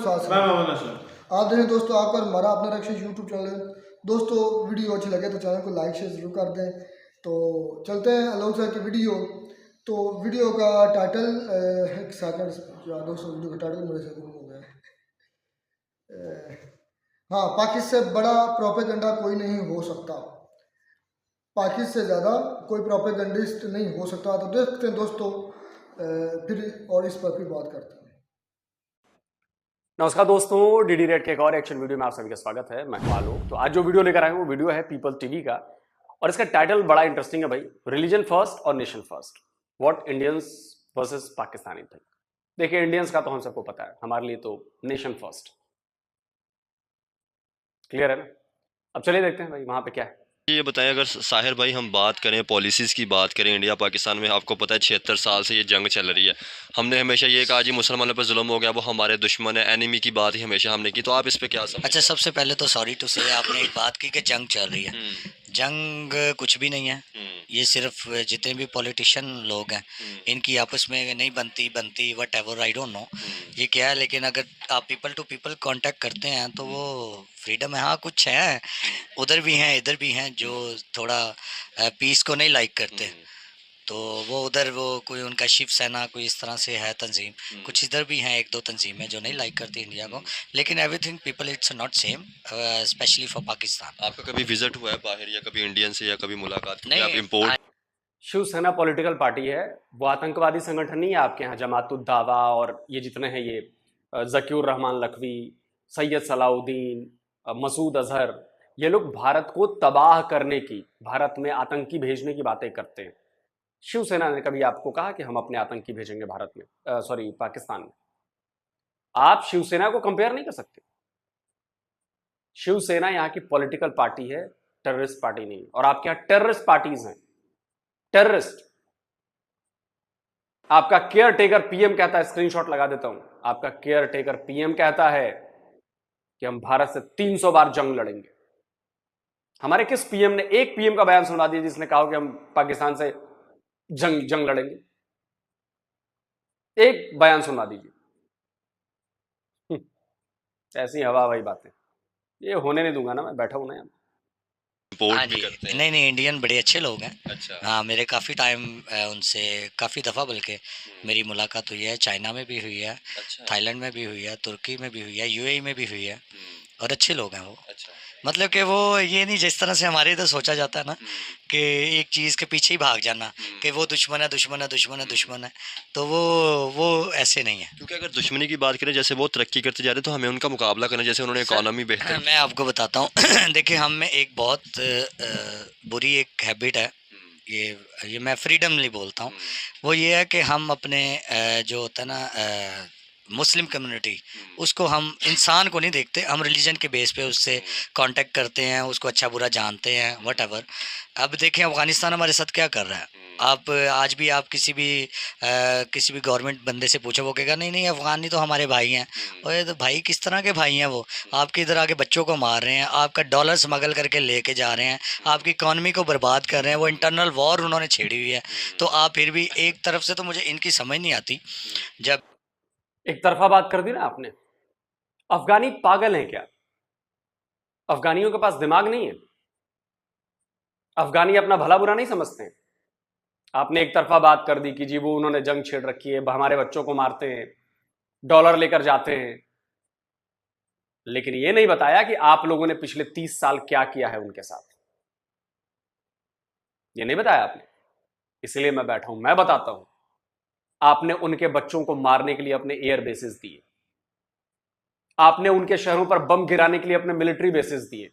साथ मैं मोहम्मद अशरफ। आप देखें दोस्तों, आपका हमारा अपना रक्षित यूट्यूब चैनल है। दोस्तों वीडियो अच्छी लगे तो चैनल को लाइक शेयर जरूर कर दें। तो चलते हैं अलोक सर की वीडियो। तो वीडियो का टाइटल एक सेकंड दोस्तों, वीडियो का टाइटल मेरे से गुम हो गया है। हाँ, पाकिस्तान से बड़ा प्रोपेगेंडा कोई नहीं हो सकता। पाकिस्तान से ज़्यादा कोई प्रोपेगेंडिस्ट नहीं हो सकता। तो देखते हैं दोस्तों, फिर और इस पर फिर बात करते हैं। नमस्कार दोस्तों, डीडी रेड के एक और एक्शन वीडियो में आप सभी का स्वागत है। मैं हूं आलोक। तो आज जो वीडियो लेकर आए हैं वो वीडियो है पीपल टीवी का, और इसका टाइटल बड़ा इंटरेस्टिंग है भाई, रिलीजन फर्स्ट और nation first, what Indians versus Pakistani think. देखिए, इंडियंस का तो हम सबको पता है, हमारे लिए तो नेशन फर्स्ट क्लियर है ना। अब चलिए देखते हैं भाई वहां पे क्या है। ये बताएं, अगर साहिर भाई हम बात करें पॉलिसीज़ की, बात करें इंडिया पाकिस्तान में, आपको पता है 76 साल से ये जंग चल रही है। हमने हमेशा ये कहा जी मुसलमानों पर जुल्म हो गया, वो हमारे दुश्मन है, एनिमी की बात ही हमेशा हमने की। तो आप इस पे क्या समझते हैं? अच्छा, सबसे पहले तो सॉरी टू से आपने एक बात की कि जंग चल रही है। जंग कुछ भी नहीं है। ये सिर्फ जितने भी पॉलिटिशियन लोग हैं इनकी आपस में नहीं बनती what ever, I don't know ये क्या है। लेकिन अगर आप पीपल टू पीपल कांटेक्ट करते हैं तो वो फ्रीडम है। हाँ, कुछ है उधर भी हैं इधर भी हैं जो थोड़ा पीस को नहीं लाइक करते, तो वो उधर वो कोई उनका शिवसेना कोई इस तरह से है तंजीम। कुछ इधर भी हैं एक दो तंजीमें जो नहीं लाइक करती इंडिया को। लेकिन everything people it's not same, specially for Pakistan. आपका कभी विजिट हुआ है बाहर, या कभी इंडियन से, या कभी मुलाकात की? नहीं, आप इम्पोर्ट शिवसेना पॉलिटिकल पार्टी है, वो आतंकवादी संगठन नहीं है आपके यहाँ। जमातुद्दावा और ये जितने हैं, ये जकीउर रहमान लखवी, सैयद सलाउद्दीन, मसूद अजहर, ये लोग भारत को तबाह करने की, भारत में आतंकी भेजने की बातें करते हैं। शिवसेना ने कभी आपको कहा कि हम अपने आतंकी भेजेंगे भारत में, सॉरी पाकिस्तान में? आप शिवसेना को कंपेयर नहीं कर सकते। शिवसेना यहाँ की पॉलिटिकल पार्टी है, टेररिस्ट पार्टी नहीं। और आपके यहाँ टेररिस्ट पार्टीज हैं, टेररिस्ट। आपका केयर टेकर पीएम कहता है, स्क्रीनशॉट लगा देता हूं, आपका केयर टेकर पीएम कहता है कि हम भारत से 300 बार जंग लड़ेंगे। हमारे किस पीएम ने, एक पीएम का बयान सुनवा दीजिए जिसने कहा कि हम पाकिस्तान से जंग लड़ेंगे? एक बयान सुनवा दीजिए। ऐसी हवा भाई बातें, ये होने नहीं दूंगा ना, मैं बैठा हूं ना यहाँ। इम्पोर्ट हाँ भी जी, करते हैं? नहीं इंडियन बड़े अच्छे लोग हैं। अच्छा। हाँ, मेरे काफ़ी टाइम उनसे काफ़ी दफ़ा बल्कि मेरी मुलाकात हुई है। चाइना में भी हुई है, अच्छा। थाईलैंड में भी हुई है, तुर्की में भी हुई है, यूएई में भी हुई है। और अच्छे लोग हैं वो। अच्छा। मतलब कि वो ये नहीं जिस तरह से हमारे इधर सोचा जाता है ना कि एक चीज़ के पीछे ही भाग जाना कि वो दुश्मन है दुश्मन है दुश्मन है दुश्मन है, तो वो ऐसे नहीं है। क्योंकि अगर दुश्मनी की बात करें, जैसे वो तरक्की करते जा रहे, तो हमें उनका मुकाबला करना, जैसे उन्होंने इकोनॉमी बेहतर मैं आपको बताता हूँ देखिए, हम में एक बहुत बुरी एक हैबिट है। ये मैं फ्रीडमली बोलता हूँ। वो ये है कि हम अपने जो होता है ना मुस्लिम कम्युनिटी, उसको हम इंसान को नहीं देखते, हम रिलीजन के बेस पे उससे कांटेक्ट करते हैं, उसको अच्छा बुरा जानते हैं वट एवर। अब देखें अफ़गानिस्तान हमारे साथ क्या कर रहा है। आप आज भी आप किसी भी गवर्नमेंट बंदे से पूछो, वो कहेगा नहीं अफ़गानी तो हमारे भाई हैं। और ये तो भाई किस तरह के भाई हैं? वो आपके इधर आके बच्चों को मार रहे हैं, आपका डॉलर स्मगल करके लेके जा रहे हैं, आपकी इकॉनमी को बर्बाद कर रहे हैं। वो इंटरनल वॉर उन्होंने छेड़ी हुई है। तो आप फिर भी एक तरफ से, तो मुझे इनकी समझ नहीं आती। जब एक तरफा बात कर दी ना आपने। अफगानी पागल हैं क्या? अफगानियों के पास दिमाग नहीं है? अफगानी अपना भला बुरा नहीं समझते हैं? आपने एक तरफा बात कर दी कि जी वो उन्होंने जंग छेड़ रखी है, हमारे बच्चों को मारते हैं, डॉलर लेकर जाते हैं। लेकिन ये नहीं बताया कि आप लोगों ने पिछले 30 साल क्या किया है उनके साथ। ये नहीं बताया आपने, इसलिए मैं बैठा हूं, मैं बताता हूं। आपने उनके बच्चों को मारने के लिए अपने एयर बेसिस दिए, आपने उनके शहरों पर बम गिराने के लिए अपने मिलिट्री बेसिस दिए,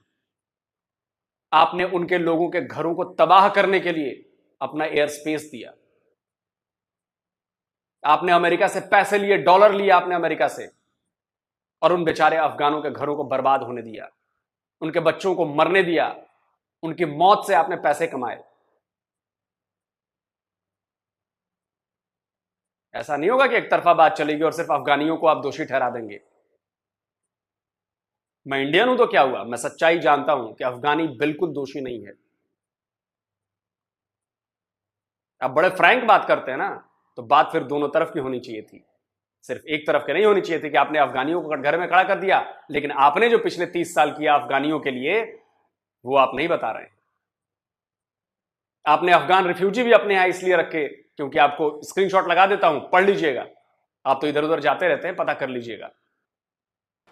आपने उनके लोगों के घरों को तबाह करने के लिए अपना एयर स्पेस दिया। आपने अमेरिका से पैसे लिए, डॉलर लिए आपने अमेरिका से, और उन बेचारे अफगानों के घरों को बर्बाद होने दिया, उनके बच्चों को मरने दिया, उनकी मौत से आपने पैसे कमाए। ऐसा नहीं होगा कि एक तरफा बात चलेगी और सिर्फ अफगानियों को आप दोषी ठहरा देंगे। मैं इंडियन हूं तो क्या हुआ, मैं सच्चाई जानता हूं कि अफगानी बिल्कुल दोषी नहीं है। आप बड़े फ्रैंक बात करते हैं ना, तो बात फिर दोनों तरफ की होनी चाहिए थी। सिर्फ एक तरफ के नहीं होनी चाहिए थी कि आपने अफगानियों को कटघरे में खड़ा कर दिया, लेकिन आपने जो पिछले 30 साल किया अफगानियों के लिए वो आप नहीं बता रहे हैं। आपने अफगान रिफ्यूजी भी अपने यहां इसलिए रखे, क्योंकि आपको स्क्रीनशॉट लगा देता हूं, पढ़ लीजिएगा, आप तो इधर उधर जाते रहते हैं, पता कर लीजिएगा।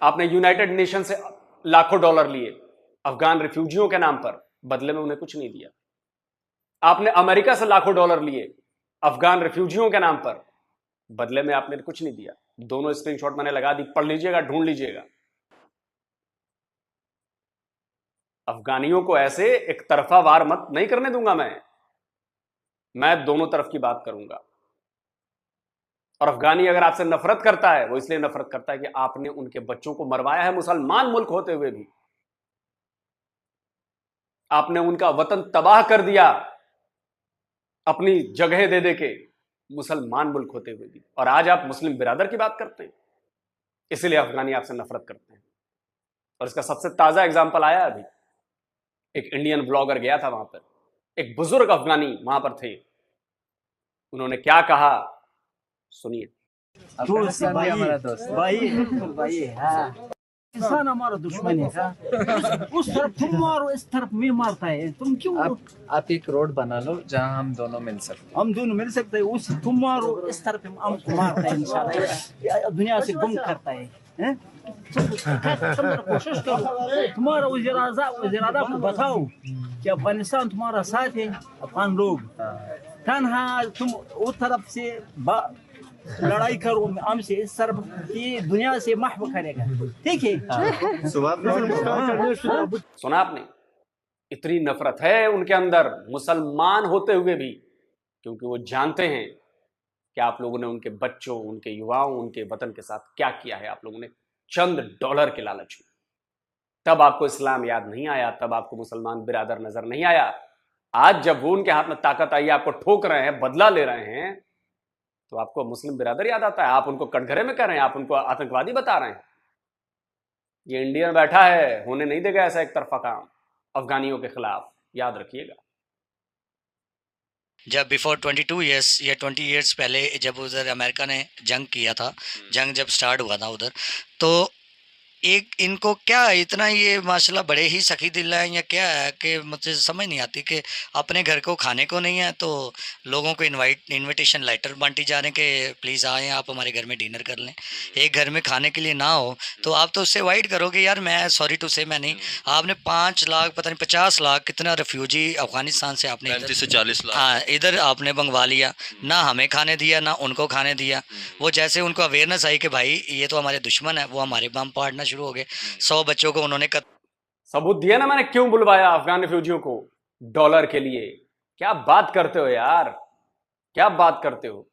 आपने यूनाइटेड नेशन से लाखों डॉलर लिए अफगान रिफ्यूजियों के नाम पर, बदले में उन्हें कुछ नहीं दिया। आपने अमेरिका से लाखों डॉलर लिए अफगान रिफ्यूजियों के नाम पर, बदले में आपने कुछ नहीं दिया। दोनों स्क्रीनशॉट मैंने लगा दी, पढ़ लीजिएगा, ढूंढ लीजिएगा। अफगानियों को ऐसे एक तरफा वार मत नहीं करने दूंगा मैं दोनों तरफ की बात करूंगा। और अफगानी अगर आपसे नफरत करता है, वो इसलिए नफरत करता है कि आपने उनके बच्चों को मरवाया है, मुसलमान मुल्क होते हुए भी आपने उनका वतन तबाह कर दिया अपनी जगह दे के, मुसलमान मुल्क होते हुए भी। और आज आप मुस्लिम बिरादर की बात करते हैं, इसलिए अफगानी आपसे नफरत करते हैं। और इसका सबसे ताजा एग्जाम्पल आया अभी, एक इंडियन ब्लॉगर गया था वहां पर, एक बुजुर्ग अफगानी वहां पर थे, उन्होंने क्या कहा सुनिए। भाई हमारा दोस्त भाई हाँ। इंसान हमारा दुश्मन है। उस तरफ तुम मारो, इस तरफ मैं मारता है, तुम क्यों? आप एक रोड बना लो जहाँ हम दोनों मिल सकते हम दोनों मिल सकते हैं। उस तुम मारो, इस तरफ हम मारता है, इंशाल्लाह दुनिया से गुम करता है। कोशिश करो, तुम्हारा वज़ीर-ए-आज़म को बताओ कि अफगानिस्तान तुम्हारा साथ है। अफगान लोग तन्हा तुम उस तरफ से लड़ाई करो, हमसे इस तरफ की दुनिया से महव करेगा, ठीक है। सुना आपने, इतनी नफरत है उनके अंदर मुसलमान होते हुए भी, क्योंकि वो जानते हैं कि आप लोगों ने उनके बच्चों, उनके युवाओं, उनके वतन के साथ क्या किया है। आप लोगों ने चंद डॉलर के लालच में, तब आपको इस्लाम याद नहीं आया, तब आपको मुसलमान बिरादर नजर नहीं आया। आज जब वो उनके हाथ में ताकत आई, आपको ठोक रहे हैं, बदला ले रहे हैं, तो आपको मुस्लिम बिरादर याद आता है। आप उनको कटघरे में कर रहे हैं, आप उनको आतंकवादी बता रहे हैं। ये इंडियन बैठा है, होने नहीं देगा ऐसा एक तरफा काम अफगानियों के खिलाफ, याद रखिएगा। जब बिफोर 22 ईयर्स या 20 ईयर्स पहले जब उधर अमेरिका ने जंग किया था, जंग जब स्टार्ट हुआ था उधर, तो एक इनको क्या इतना ये माशाल्लाह बड़े ही सखी दिल है या क्या है कि मुझे समझ नहीं आती कि अपने घर को खाने को नहीं है तो लोगों को इनविटेशन लेटर बांटी जा रहे हैं कि प्लीज़ आएँ, आप हमारे घर में डिनर कर लें। एक घर में खाने के लिए ना हो तो आप तो उससे अवॉइड करोगे, यार मैं सॉरी टू से मैं नहीं। आपने 5 लाख पता नहीं 50 लाख कितना रेफ्यूजी अफगानिस्तान से आपने 35 से 40 लाख, हाँ इधर आपने मंगवा लिया, ना हमें खाने दिया ना उनको खाने दिया। वो जैसे उनको अवेयरनेस आई कि भाई ये तो हमारे दुश्मन है, वो हमारे बम फाड़ना शुरू हो गए। 100 बच्चों को उन्होंने सबूत दिया ना मैंने क्यों बुलवाया अफगान रिफ्यूजियों को, डॉलर के लिए। क्या बात करते हो यार, क्या बात करते हो।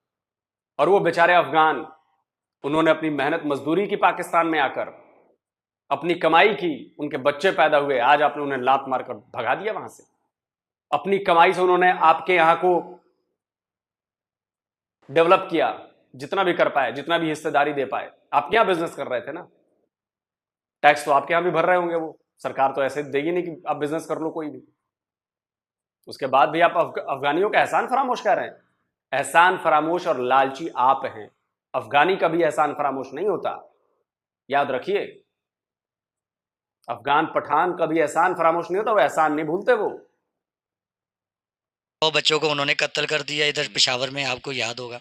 और वो बेचारे अफगान, उन्होंने अपनी मेहनत मजदूरी की, पाकिस्तान में आकर अपनी कमाई की, उनके बच्चे पैदा हुए, आज आपने उन्हें लात मारकर भगा दिया वहां से। अपनी कमाई से उन्होंने आपके यहां को डेवलप किया, जितना भी कर पाए, जितना भी हिस्सेदारी दे पाए। आपके यहां बिजनेस कर रहे थे ना, टैक्स तो आपके यहां भी भर रहे होंगे, वो सरकार तो ऐसे देगी नहीं कि आप बिजनेस कर लो कोई भी। उसके बाद भी आप अफगानियों का एहसान फरामोश कर रहे हैं। एहसान फरामोश और लालची आप हैं, अफगानी कभी एहसान फरामोश नहीं होता, याद रखिए। अफगान पठान कभी एहसान फरामोश नहीं होता, वो एहसान नहीं भूलते। वो 100 बच्चों को उन्होंने कत्ल कर दिया इधर पेशावर में, आपको याद होगा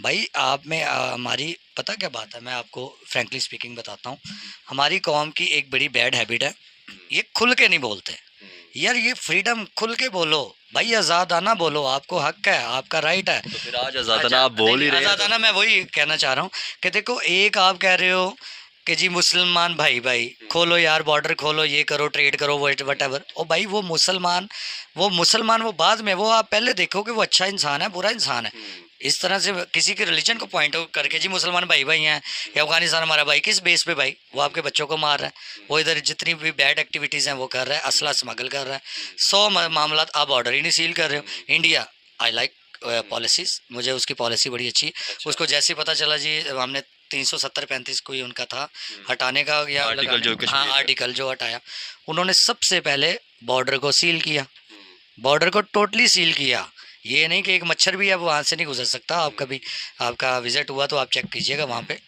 भाई। आप में हमारी पता क्या बात है, मैं आपको फ्रैंकली स्पीकिंग बताता हूँ। हमारी कौम की एक बड़ी बैड हैबिट है, ये खुल के नहीं बोलते यार। ये फ्रीडम खुल के बोलो भाई, आज़ादाना बोलो, आपको हक है, आपका राइट है। तो फिर आज आज़ादाना आप बोल ही रहे हैं। आज़ादाना मैं वही कहना चाह रहा हूँ कि देखो, एक आप कह रहे हो कि जी मुसलमान भाई खोलो यार, बॉर्डर खोलो, ये करो, ट्रेड करो, वट एवर। ओ भाई वो मुसलमान वो बाद में, वो आप पहले देखो कि वो अच्छा इंसान है बुरा इंसान है। इस तरह से किसी के रिलीजन को पॉइंट आउट करके जी मुसलमान भाई हैं या अफगानिस्तान हमारा भाई, किस बेस पे भाई? वो आपके बच्चों को मार रहा है, वो इधर जितनी भी बैड एक्टिविटीज़ हैं वो कर रहा है, असला स्मगल कर रहा है। 100 मामला आप ऑर्डर ही नहीं सील कर रहे हो। इंडिया आई लाइक पॉलिसीज़, मुझे उसकी पॉलिसी बड़ी अच्छी। उसको जैसे पता चला जी हमने 370-35 कोई उनका था हटाने का या आर्टिकल जो हटाया, उन्होंने सबसे पहले बॉर्डर को सील किया, बॉर्डर को टोटली सील किया। ये नहीं कि एक मच्छर भी है वो वहाँ से नहीं गुजर सकता। आप कभी आपका विजिट हुआ तो आप चेक कीजिएगा वहाँ पे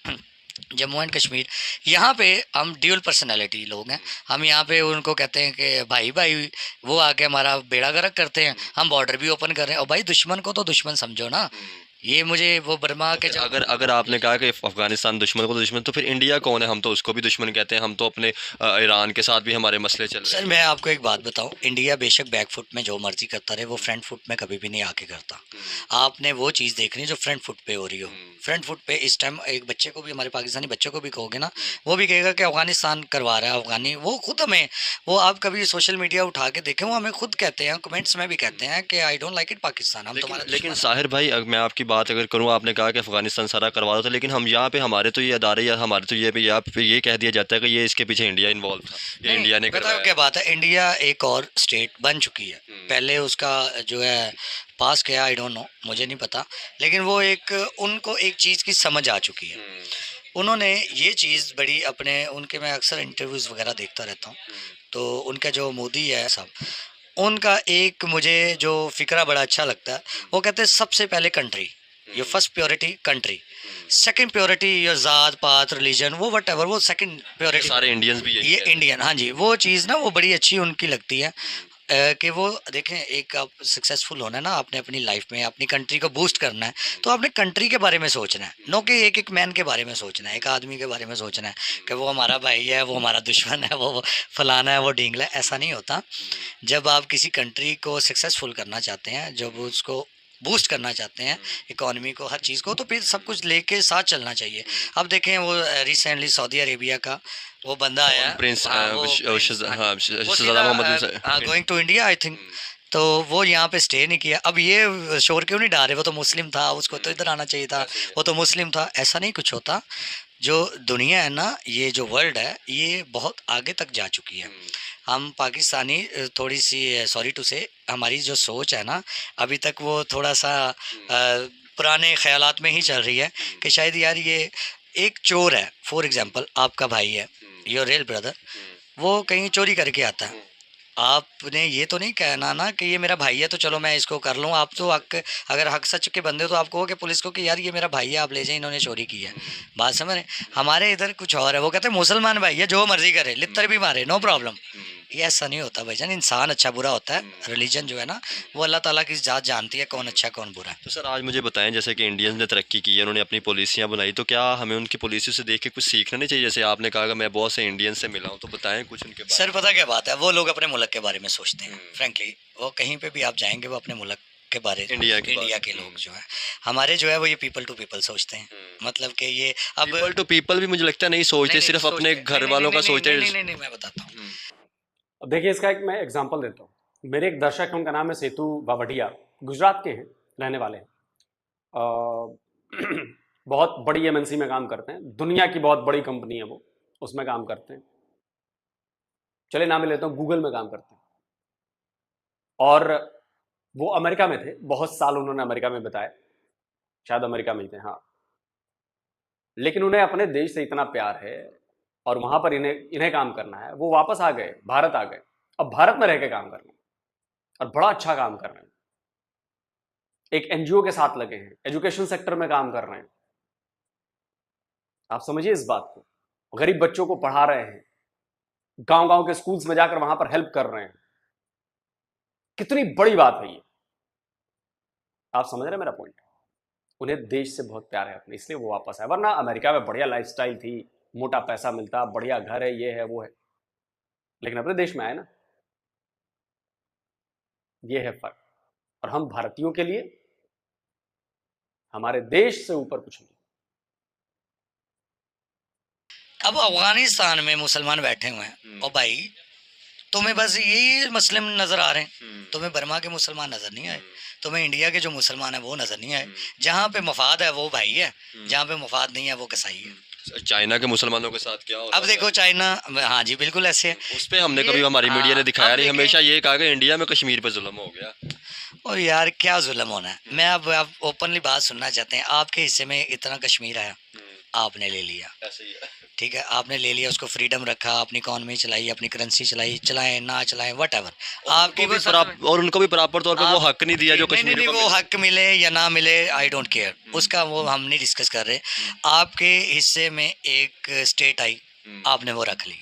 जम्मू एंड कश्मीर, यहाँ पे हम ड्यूल पर्सनालिटी लोग हैं। हम यहाँ पे उनको कहते हैं कि भाई भाई, वो आके हमारा बेड़ा गर्क करते हैं, हम बॉर्डर भी ओपन कर रहे हैं। और भाई दुश्मन को तो दुश्मन समझो ना। ये मुझे वो बर्मा के अगर अगर आपने कहा कि अफगानिस्तान दुश्मन को दुश्मन, तो फिर इंडिया कौन है? हम तो उसको भी दुश्मन कहते हैं। हम तो अपने ईरान के साथ भी हमारे मसले चल रहे सर हैं। मैं आपको एक बात बताऊं, इंडिया बेशक बैक फुट में जो मर्जी करता रहे, वो फ्रंट फुट में कभी भी नहीं आके करता। आपने वो चीज़ देखनी है जो फ्रंट फुट पे हो रही हो। फ्रंट फुट पे इस टाइम एक बच्चे को भी, हमारे पाकिस्तानी बच्चों को भी कहोगे ना, वो भी कहेगा कि अफगानिस्तान करवा रहा है अफगानी। वो खुद हमें, वो आप कभी सोशल मीडिया उठा के देखें, वो हमें खुद कहते हैं, कमेंट्स में भी कहते हैं कि I don't like it Pakistan, हम तुम्हारा लेकिन दुश्मन हैं। साहिर भाई, अगर मैं आपकी बात अगर करूँ, आपने कहा कि अफगानिस्तान सारा करवा दो था, लेकिन हम यहाँ पे हमारे तो ये अदारे या हमारे तो ये पे यहाँ पे ये कह दिया जाता है कि ये इसके पीछे इंडिया इन्वॉल्व था, ये नहीं, इंडिया ने बताओ करवाया। क्या बात है। इंडिया एक और स्टेट बन चुकी है, पहले उसका जो है पास किया, आई डोंट नो, मुझे नहीं पता, लेकिन वो एक, उनको एक चीज़ की समझ आ चुकी है। उन्होंने ये चीज़ बड़ी अपने, उनके मैं अक्सर इंटरव्यूज़ वगैरह देखता रहता हूँ, तो उनका जो मोदी है सब, उनका एक मुझे जो फ़िक्रा बड़ा अच्छा लगता है, वो कहते हैं सबसे पहले country, your first purity country, second purity your ज़ात पात रिलीजन, वो वट एवर, वो सेकंड प्योरिटी। सारे इंडियंस भी यही ये कहते हैं। इंडियन, हाँ जी, वो चीज़ ना वो बड़ी अच्छी उनकी लगती है। कि वो देखें, एक आप सक्सेसफुल होना है ना, आपने अपनी लाइफ में अपनी कंट्री को बूस्ट करना है, तो आपने कंट्री के बारे में सोचना है, नो कि एक एक मैन के बारे में सोचना है, एक आदमी के बारे में सोचना है कि वो हमारा भाई है, वो हमारा दुश्मन है, वो फलाना है, वो ढींगला है। ऐसा नहीं होता। जब आप किसी कंट्री को सक्सेसफुल करना चाहते हैं, जब उसको बूस्ट करना चाहते हैं, इकॉनमी को, हर चीज़ को, तो फिर सब कुछ लेके साथ चलना चाहिए। अब देखें वो रिसेंटली सऊदी अरेबिया का वो बंदा आया, प्रिंस वो शहजादा Mohammed bin Salman. Going to India I think, तो वो यहाँ पे स्टे नहीं किया। अब ये शोर क्यों नहीं डाल रहे, वो तो मुस्लिम था, उसको तो इधर आना चाहिए था, वो तो मुस्लिम था। ऐसा नहीं कुछ होता। जो दुनिया है ना, ये जो वर्ल्ड है, ये बहुत आगे तक जा चुकी है। हम पाकिस्तानी थोड़ी सी, सॉरी टू से, हमारी जो सोच है ना, अभी तक वो थोड़ा सा पुराने ख्यालात में ही चल रही है कि शायद यार ये एक चोर है, फॉर एग्जांपल आपका भाई है, योर रियल ब्रदर, वो कहीं चोरी करके आता है, आपने ये तो नहीं कहना ना कि ये मेरा भाई है तो चलो मैं इसको कर लूँ। आप तो अगर हक सच के बंदे हो तो आप कहो कि पुलिस को कि यार ये मेरा भाई है, आप ले जाए, इन्होंने चोरी की है। बात समझ रहे? हमारे इधर कुछ और है, वो कहते हैं मुसलमान भाई है, जो मर्जी करे, लित्तर भी मारे, नो प्रॉब्लम। ये ऐसा नहीं होता भाईजान। इंसान अच्छा बुरा होता है, रिलीजन जो है ना, वो अल्लाह ताला की ज़ात जानती है कौन अच्छा कौन बुरा है। तो सर आज मुझे बताएं, जैसे कि इंडियंस ने तरक्की की है, उन्होंने अपनी पॉलिसियाँ बनाई, तो क्या हमें उनकी पॉलिसी से देख के कुछ सीखना नहीं चाहिए? जैसे आपने कहा कि मैं बहुत से इंडियंस से मिला हूँ, तो बताएं कुछ उनके बारे सर पता क्या बात है, वो लोग अपने मुल्क के बारे में सोचते हैं फ्रेंकली। वो कहीं पे भी आप जाएंगे, वो अपने मुल्क के बारे, इंडिया के इंडिया के लोग जो है, हमारे जो है वो ये पीपल टू पीपल सोचते हैं। मतलब कि ये अब पीपल टू पीपल भी मुझे लगता है नहीं सोचते, नहीं, सिर्फ सोचते। अपने नहीं, घर नहीं, वालों नहीं, का नहीं, सोचते नहीं, हैं। नहीं, नहीं, मैं बताता हूँ। अब देखिए, इसका एक मैं एग्जांपल देता हूँ। मेरे एक दर्शक हैं, उनका नाम है सेतु बावटिया, गुजरात के हैं, रहने वाले हैं। बहुत बड़ी एमएनसी में काम करते हैं, दुनिया की बहुत बड़ी कंपनी है वो, उसमें काम करते हैं। चले नाम लेता हूँ, गूगल में काम करते हैं। और वो अमेरिका में थे, बहुत साल उन्होंने अमेरिका में बिताए, शायद अमेरिका में ही थे, हाँ। लेकिन उन्हें अपने देश से इतना प्यार है और वहां पर इन्हें काम करना है, वो वापस आ गए, भारत आ गए। अब भारत में रह के काम करना है और बड़ा अच्छा काम कर रहे हैं। एक एनजीओ के साथ लगे हैं, एजुकेशन सेक्टर में काम कर रहे हैं। आप समझिए इस बात को, गरीब बच्चों को पढ़ा रहे हैं, गांव गांव के स्कूल्स में जाकर वहां पर हेल्प कर रहे हैं। कितनी बड़ी बात है ये, आप समझ रहे हैं मेरा पॉइंट? उन्हें देश से बहुत प्यार है अपने, इसलिए वो वापस आए। वरना अमेरिका में बढ़िया लाइफस्टाइल थी, मोटा पैसा मिलता, बढ़िया घर है, ये है वो है, लेकिन अपने देश में आए ना, ये है फर्क। और हम भारतीयों के लिए हमारे देश से ऊपर कुछ नहीं। अब अफगानिस्तान में मुसलमान बैठे हुए हैं, और भाई तुम्हें बस यही मुस्लिम नजर आ रहे हैं, तुम्हें बर्मा के मुसलमान नजर नहीं आए, तुम्हें इंडिया के जो मुसलमान है वो नजर नहीं आए। जहाँ पे मफाद है वो भाई है, जहाँ पे मफाद नहीं है वो कसाई है। चाइना के मुसलमानों के साथ क्या हो रहा अब देखो चाइना, हाँ जी बिल्कुल ऐसे है। उस पर हमने कभी, ये- हमारी मीडिया ने हाँ, दिखाया अब नहीं, देखें- हमेशा ये कहा कि इंडिया में कश्मीर पे जुल्म हो गया। और यार क्या जुल्म होना है। मैं अब आप ओपनली बात सुनना चाहते हैं, आपके हिस्से में इतना कश्मीर आया, आपने ले लिया, ऐसे ही है। ठीक है, आपने ले लिया, उसको फ्रीडम रखा, अपनी इकॉनमी चलाई, अपनी करेंसी चलाई, चलाएं ना चलाएं वट एवर, आपकी वो और उनको भी बराबर तौर पे वो हक नहीं दिया जो नहीं, कश्मीर नहीं, को वो मिला। हक मिले या ना मिले, आई डोंट केयर, उसका वो हम नहीं डिस्कस कर रहे। आपके हिस्से में एक स्टेट आई, आपने वो रख ली,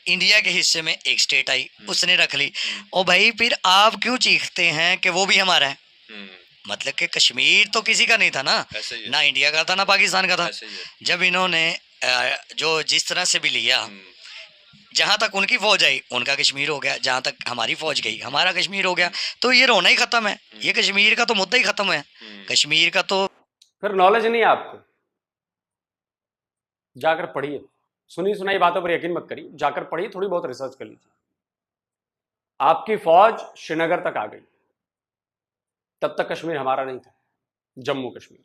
इंडिया के हिस्से में एक स्टेट आई, उसने रख ली, और भाई फिर आप क्यों चीखते हैं कि वो भी हमारा है? मतलब कि कश्मीर तो किसी का नहीं था ना, ऐसे ही है। ना इंडिया का था ना पाकिस्तान का था। ऐसे ही है। जब इन्होंने जो जिस तरह से भी लिया, जहाँ तक उनकी फौज आई उनका कश्मीर हो गया, जहाँ तक हमारी फौज गई हमारा कश्मीर हो गया, तो ये रोना ही खत्म है, ये कश्मीर का तो मुद्दा ही खत्म है। कश्मीर का तो फिर नॉलेज नहीं है आपको, जाकर पढ़िए, सुनी सुनाई बातों पर यकीन मत करिए, जाकर पढ़िए, थोड़ी बहुत रिसर्च कर लीजिए। आपकी फौज श्रीनगर तक आ गई, तब तक कश्मीर हमारा नहीं था, जम्मू कश्मीर।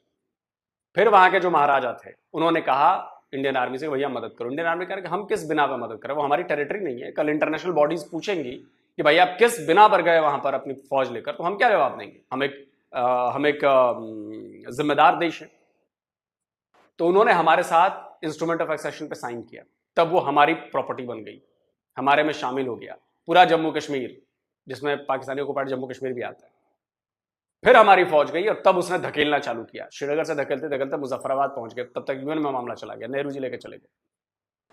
फिर वहां के जो महाराजा थे उन्होंने कहा इंडियन आर्मी से, भैया मदद करो। इंडियन आर्मी कह रही हम किस बिना पर मदद करें, वो हमारी टेरिटरी नहीं है। कल इंटरनेशनल बॉडीज पूछेंगी कि भाई आप किस बिना पर गए वहां पर अपनी फौज लेकर, तो हम क्या जवाब देंगे? हम एक जिम्मेदार देश है। तो उन्होंने हमारे साथ इंस्ट्रूमेंट ऑफ एक्सेशन पे साइन किया, तब वो हमारी प्रॉपर्टी बन गई, हमारे में शामिल हो गया पूरा जम्मू कश्मीर, जिसमें पाकिस्तानी ऑक्युपाइड जम्मू कश्मीर भी आता है। फिर हमारी फौज गई और तब उसने धकेलना चालू किया, श्रीनगर से धकेलते धकेलते मुजफ्फराबाद पहुंच गए, तब तक यूएन में मामला चला गया, नेहरू जी लेकर चले गए,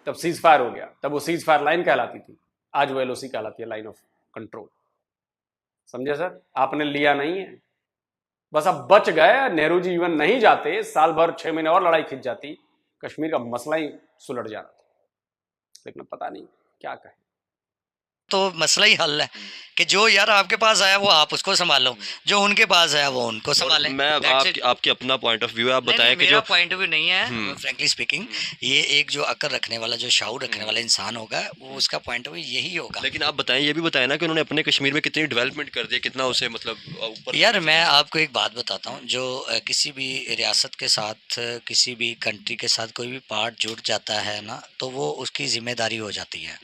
तब सीज फायर हो गया, तब वो सीज फायर लाइन कहलाती थी, आज वो एलओसी कहलाती है, लाइन ऑफ कंट्रोल। समझे सर? आपने लिया नहीं है, बस अब बच गए। नेहरू जी यूएन नहीं जाते, साल भर 6 महीने और लड़ाई खिंच जाती, कश्मीर का मसला ही सुलझ जाना था, लेकिन पता नहीं क्या कहे। तो मसला ही हल है कि जो यार आपके पास आया वो आप उसको संभालो, जो उनके पास आया वो उनको संभालें। मैं आपकी अपना पॉइंट ऑफ व्यू है, आप बताएं कि मेरा जो पॉइंट ऑफ व्यू नहीं है, फ्रैंकली स्पीकिंग, ये एक जो अकल रखने वाला, जो शाऊर रखने वाला इंसान होगा, वो उसका पॉइंट ऑफ व्यू यही होगा। लेकिन आप बताएं, ये भी बताएं ना कि उन्होंने अपने कश्मीर में कितनी डेवलपमेंट कर दी, कितना उसे मतलब ऊपर। यार मैं आपको एक बात बताता हूँ, जो किसी भी रियासत के साथ, किसी भी कंट्री के साथ कोई भी पार्ट जुड़ जाता है ना, तो वो उसकी जिम्मेदारी हो जाती है।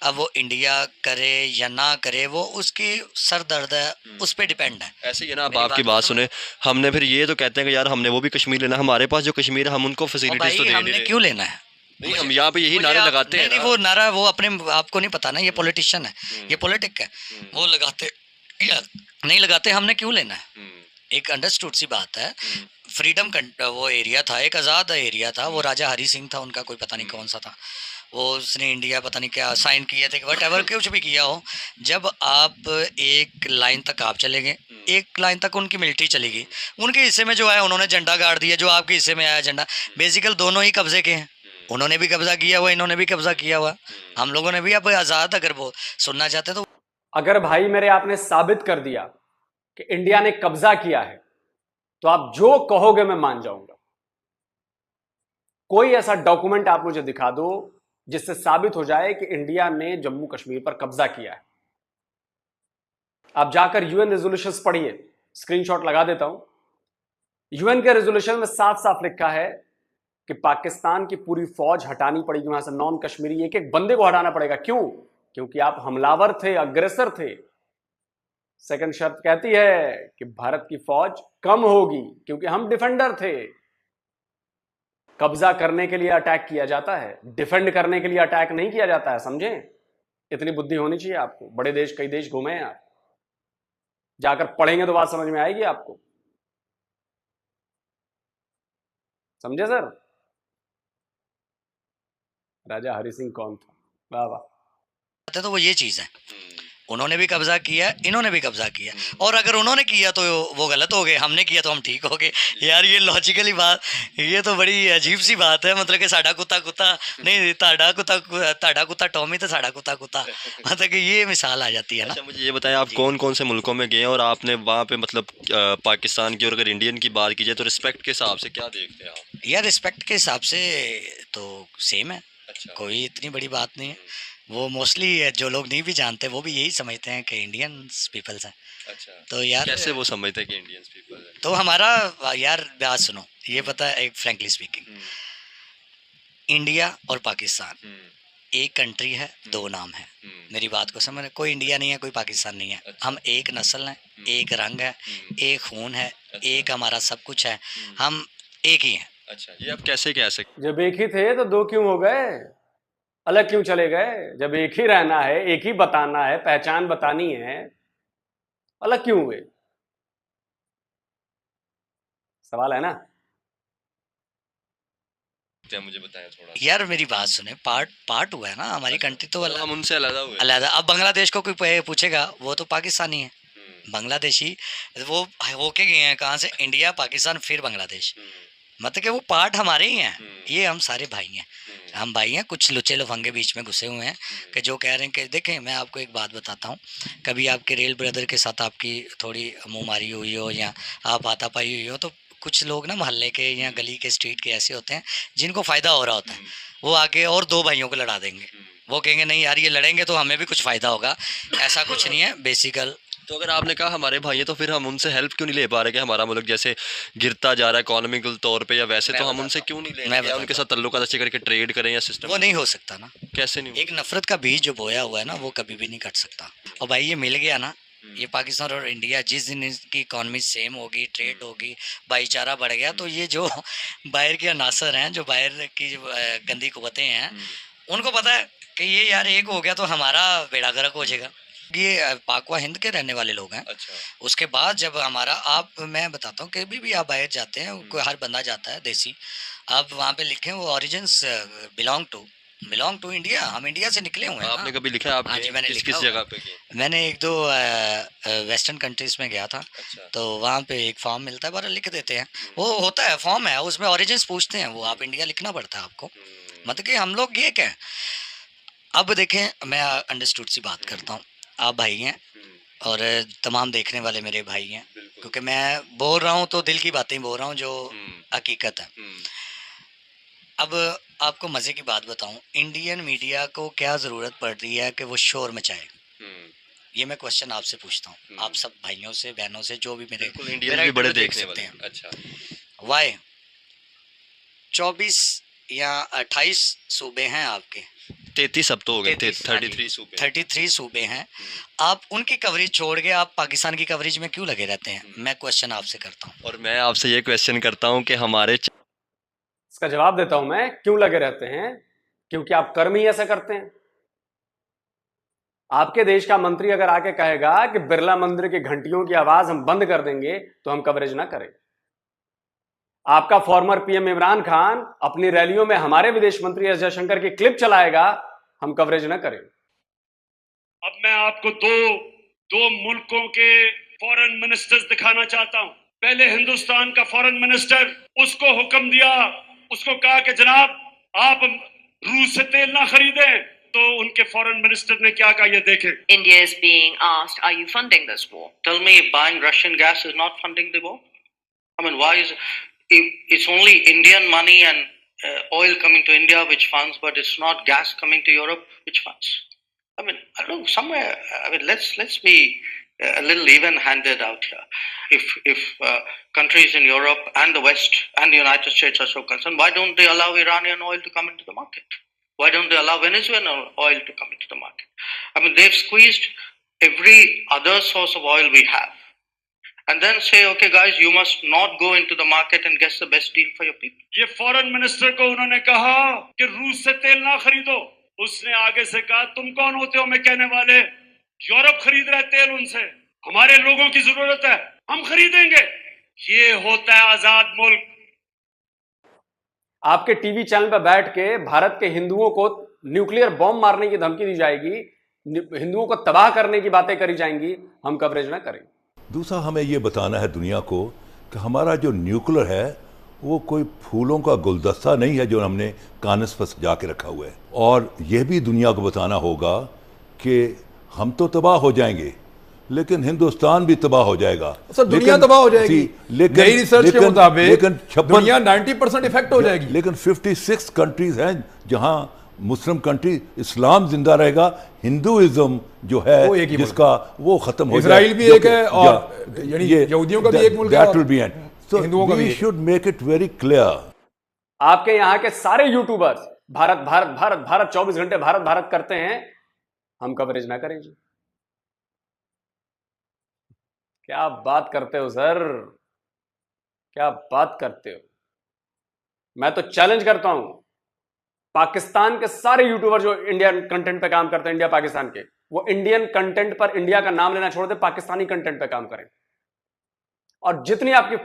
अब वो इंडिया करे या ना करे, वो उसकी सर दर्द है, उस पर डिपेंड है। ऐसे ही है ना, अब आपकी बात सुने, हमने फिर ये तो कहते हैं कि यार हमने वो भी कश्मीर लेना, हमारे पास जो कश्मीर है हम उनको फैसिलिटीज तो दे नहीं हमने रहे। क्यों लेना है? नहीं, हम यहाँ पे यही नारे लगाते हैं। नहीं, वो नारा वो अपने आपको नहीं पता ना, ये पॉलिटिशियन है, ये पॉलिटिक है, वो लगाते या नहीं लगाते, हमने क्यों लेना है? एक अंडरस्टूड सी बात है। फ्रीडम वो एरिया था, एक आज़ाद एरिया था, वो राजा हरी सिंह था उनका, कोई पता नहीं कौन सा था वो, उसने इंडिया पता नहीं क्या साइन किए थे, वट एवर कुछ भी किया हो, जब आप एक लाइन तक आप चले गए, एक लाइन तक उनकी मिलिट्री चली गई, उनके हिस्से में जो आया उन्होंने झंडा गाड़ दिया, जो आपके हिस्से में आया झंडा, बेसिकल दोनों ही कब्जे के हैं, उन्होंने भी कब्जा किया हुआ, इन्होंने भी कब्जा किया हुआ, हम लोगों ने भी। अब आज़ाद अगर वो सुनना चाहते तो अगर भाई मेरे आपने साबित कर दिया कि इंडिया ने कब्जा किया है, तो आप जो कहोगे मैं मान जाऊंगा। कोई ऐसा डॉक्यूमेंट आप मुझे दिखा दो जिससे साबित हो जाए कि इंडिया ने जम्मू कश्मीर पर कब्जा किया है। आप जाकर यूएन रेजोल्यूशंस पढ़िए, स्क्रीनशॉट लगा देता हूं। यूएन के रेजोल्यूशन में साफ साफ लिखा है कि पाकिस्तान की पूरी फौज हटानी पड़ेगी वहां से, नॉन कश्मीरी एक एक बंदे को हटाना पड़ेगा। क्यों? क्योंकि आप हमलावर थे, अग्रेसर थे। सेकंड शर्त कहती है कि भारत की फौज कम होगी क्योंकि हम डिफेंडर थे। कब्जा करने के लिए अटैक किया जाता है, डिफेंड करने के लिए अटैक नहीं किया जाता है, समझे? इतनी बुद्धि होनी चाहिए आपको। बड़े देश, कई देश घूमे हैं आप, जाकर पढ़ेंगे तो बात समझ में आएगी आपको। समझे सर? राजा हरि सिंह कौन था? वाह वाह। तो वो ये चीज़ है, उन्होंने भी कब्जा किया, इन्होंने भी कब्जा किया, और अगर उन्होंने किया तो वो गलत हो गए, हमने किया तो हम ठीक हो गए। यार ये लॉजिकली बात, ये तो बड़ी अजीब सी बात है। मतलब कि साडा कुत्ता कुत्ता नहीं, ताड़ा कुत्ता टॉमी तो साडा कुत्ता कुत्ता, मतलब कि ये मिसाल आ जाती है ना। अच्छा, मुझे ये बताएं, आप कौन कौन से मुल्कों में गए और आपने वहाँ पे मतलब पाकिस्तान की और अगर इंडियन की बात की जाए तो रिस्पेक्ट के हिसाब से क्या देखते हैं आप? यार रिस्पेक्ट के हिसाब से तो सेम है, अच्छा। कोई इतनी बड़ी बात नहीं है। वो मोस्टली जो लोग नहीं भी जानते वो भी यही समझते हैं कि इंडियंस पीपल्स हैं। अच्छा, तो यार कैसे वो समझते हैं कि इंडियंस पीपल है? तो हमारा यार बात सुनो, ये पता है, एक फ्रैंकली स्पीकिंग, इंडिया और पाकिस्तान एक कंट्री है, दो नाम है। मेरी बात को समझ, कोई इंडिया नहीं है, कोई पाकिस्तान नहीं है। अच्छा। हम एक नस्ल हैं, एक रंग है, एक खून है, एक हमारा सब कुछ है, हम एक ही हैं। अच्छा, ये आप कैसे कह सकते? जब एक ही थे तो दो क्यों हो गए, अलग क्यों चले गए? जब एक ही रहना है, एक ही बताना है, पहचान बतानी है, अलग क्यों हुए? सवाल है ना। मुझे बताएं थोड़ा। यार मेरी बात सुने, पार्ट पार्ट हुआ है ना हमारी कंट्री तो मतलब हम उनसे अलग हुए। अलग। अब बांग्लादेश को कोई पूछेगा, वो तो पाकिस्तानी है। हम्म, बांग्लादेशी वो होके गए हैं कहाँ से, इंडिया पाकिस्तान फिर बांग्लादेश। मतलब कि वो पार्ट हमारे ही हैं। ये हम सारे भाई हैं, हम भाई हैं। कुछ लुच्चे लफंगे बीच में घुसे हुए हैं कि जो कह रहे हैं कि देखें, मैं आपको एक बात बताता हूँ, कभी आपके रेल ब्रदर के साथ आपकी थोड़ी मुँह मारी हुई हो या आप हाथापाई हुई हो, तो कुछ लोग ना मोहल्ले के या गली के स्ट्रीट के ऐसे होते हैं जिनको फ़ायदा हो रहा होता है, वो आके और दो भाइयों को लड़ा देंगे। वो कहेंगे नहीं यार, ये लड़ेंगे तो हमें भी कुछ फ़ायदा होगा। ऐसा कुछ नहीं है बेसिकल। तो अगर आपने कहा हमारे भाई हैं, तो फिर हम उनसे हेल्प क्यों नहीं ले पा रहे कि हमारा मुल्क जैसे गिरता जा रहा है इकोनॉमिकल तौर पे या वैसे, मैं तो हम बताता उनसे हूँ, क्यों नहीं ले मैं रहे, या उनके साथ ताल्लुकात अच्छे करके ट्रेड करें या सिस्टम? वो नहीं हो सकता ना। कैसे नहीं? एक नफरत का बीज जो बोया हुआ है ना, वो कभी भी नहीं कट सकता। और भाई ये मिल गया ना, ये पाकिस्तान और इंडिया जिस दिन इसकी इकॉनमी सेम होगी, ट्रेड होगी, भाईचारा बढ़ गया, तो ये जो बाहर के अनासर हैं, जो बाहर की जो गंदी कुव्वतें हैं, उनको पता है कि ये यार एक हो गया तो हमारा बेड़ा गर्क हो जाएगा। ये पाकवा हिंद के रहने वाले लोग हैं। अच्छा। उसके बाद जब हमारा, आप मैं बताता हूँ, कभी भी आप बाहर जाते हैं, कोई हर बंदा जाता है देसी, आप वहाँ पे लिखें वो ओरिजिन्स बिलोंग टू इंडिया, हम इंडिया से निकले हुए हैं। आपने हाँ। कभी लिखा? आप हाँ जी, मैंने किस लिखा किस हुआ है। जगह पे किए? मैंने एक दो वेस्टर्न कंट्रीज में गया था, अच्छा। तो वहाँ पे एक फॉर्म मिलता है, बड़ा लिख देते हैं, वो होता है फॉर्म है, उसमें ओरिजिन्स पूछते हैं, वो आप इंडिया लिखना पड़ता है आपको। मतलब कि हम लोग ये क्या है। अब देखें, मैं अंडरस्टूड सी बात करता हूँ, आप भाई हैं और तमाम देखने वाले मेरे भाई हैं, क्योंकि मैं बोल रहा हूँ तो दिल की बातें बोल रहा हूँ जो हकीकत है। अब आपको मज़े की बात बताऊं, इंडियन मीडिया को क्या ज़रूरत पड़ रही है कि वो शोर मचाए? ये मैं क्वेश्चन आपसे पूछता हूँ, आप सब भाइयों से, बहनों से, जो भी मेरे इंडियन भी बड़े देख देखने सकते वाले हैं। अच्छा। वाई 24 या 28 सूबे हैं आपके, 33 अब तो हो गए, 33 33 सूबे। 33 सूबे हैं। आप उनकी कवरेज छोड़ के आप पाकिस्तान की कवरेज में क्यों लगे रहते हैं? मैं क्वेश्चन आपसे करता हूँ। और मैं आपसे ये क्वेश्चन करता हूँ कि हमारे इसका जवाब देता हूं मैं, क्यों लगे रहते हैं? क्योंकि आप कर्म ही ऐसा करते हैं। आपके देश का मंत्री अगर आके कहेगा कि बिरला मंदिर की घंटियों की आवाज हम बंद कर देंगे, तो हम कवरेज ना करें। आपका फॉर्मर पीएम इमरान खान अपनी रैलियों में हमारे विदेश मंत्री एस जयशंकर की क्लिप चलाएगा, हम कवरेज ना करें। अब मैं आपको दो मुल्कों के फॉरेन मिनिस्टर्स दिखाना चाहता हूं। पहले हिंदुस्तान का फॉरेन मिनिस्टर, उसको हुक्म दिया, उसको कहा कि जनाब आप रूस से तेल ना खरीदें, तो उनके फॉरेन मिनिस्टर ने क्या कहा, ये देखें। India is being asked, are you funding this war? Tell me, buying Russian gas is not funding the war? I mean, why is it's only Indian money and oil coming to India which funds, but it's not gas coming to Europe which funds? I mean, I don't know, somewhere, I mean, let's be a little even-handed out here. If countries in Europe and the West and the United States are so concerned, why don't they allow Iranian oil to come into the market? Why don't they allow Venezuelan oil to come into the market? I mean, they've squeezed every other source of oil we have, and then say, okay guys, you must not go into the market and get the best deal for your people. ये foreign minister को उन्होंने कहा कि रूस से तेल ना खरीदो, उसने आगे से कहा तुम कौन होते हो मैं कहने वाले, यूरोप खरीद रहा है तेल उनसे, हमारे लोगों की जरूरत है, हम खरीदेंगे। ये होता है आजाद मुल्क। आपके टीवी चैनल पर बैठ के भारत के हिंदुओं को न्यूक्लियर बॉम्ब मारने की धमकी दी जाएगी, हिंदुओं को तबाह करने की बातें करी जाएंगी, हम कवरेज ना करें। दूसरा, हमें ये बताना है दुनिया को कि हमारा जो न्यूक्लियर है वो कोई फूलों का गुलदस्ता नहीं है जो हमने कानस पर सजा के रखा हुआ है। और यह भी दुनिया को बताना होगा कि हम तो तबाह हो जाएंगे, लेकिन हिंदुस्तान भी तबाह हो जाएगा। सर, दुनिया तबाह हो जाएगी, लेकिन नई रिसर्च के मुताबिक लेकिन दुनिया 90% इफेक्ट हो जाएगी। लेकिन 56 कंट्रीज हैं जहां मुस्लिम कंट्री, इस्लाम जिंदा रहेगा, हिंदुइज्म जो है वो एक ही जिसका वो खत्म हो जाएगा। इजराइल भी एक है और यानी यहूदियों का भी एक मुल्क है, that will be and so we should make it very clear. आपके यहां के सारे यूट्यूबर्स भारत भारत भारत भारत 24 घंटे भारत भारत करते हैं, हम कवरेज ना करें जी। क्या बात करते हो सर, क्या बात करते हो। मैं तो चैलेंज करता हूं पाकिस्तान के सारे यूट्यूबर जो इंडियन कंटेंट पे काम करते हैं, इंडिया पाकिस्तान के, वो इंडियन कंटेंट पर इंडिया का नाम लेना छोड़ दे, पाकिस्तानी कंटेंट पे काम करें। और जितनी आपकी